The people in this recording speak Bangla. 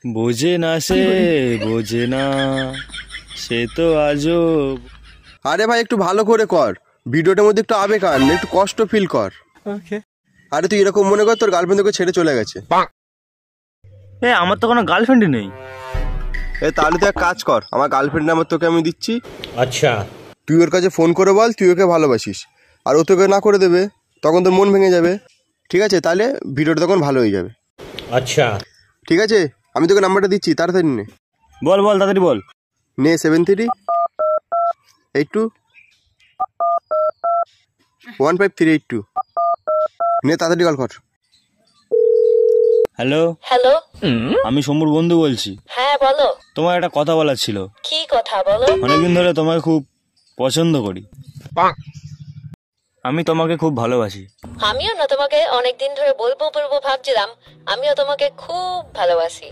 বোঝে না সে, বোঝে না সে তো আজব। আরে ভাই একটু ভালো করে কর, ভিডিওটার মধ্যে একটু আবেগ আন, একটু কষ্ট ফিল কর। আরে তুই এরকম মনে কর তোর গার্লফ্রেন্ড তোকে ছেড়ে চলে গেছে। আমার তো কোনো গার্লফ্রেন্ডই নেই। তাহলে তুই এক কাজ কর, আমার গার্লফ্রেন্ড নাম্বার তোকে আমি দিচ্ছি। আচ্ছা, তুই ওর কাছে ফোন করে বল তুই ওকে ভালোবাসিস, আর ও তোকে না করে দেবে, তখন তোর মন ভেঙে যাবে। ঠিক আছে, তাহলে ভিডিওটা তখন ভালো হয়ে যাবে। আচ্ছা ঠিক আছে, আমি তোকে নাম্বারটা দিচ্ছি, তাড়াতাড়ি নে। বল বল তাড়াতাড়ি বল। নে 7382 নে, তাড়াতাড়ি কল কর। হ্যালো হ্যালো, আমি সমুর বন্ধু বলছি। হ্যাঁ বলো। তোমার একটা কথা বলার ছিল। কি কথা বলো? অনেকদিন ধরে তোমাকে খুব পছন্দ করি, আমি তোমাকে খুব ভালোবাসি। আমিও না তোমাকে অনেকদিন ধরে বলবো বলবো ভাবছিলাম, আমিও তোমাকে খুব ভালোবাসি।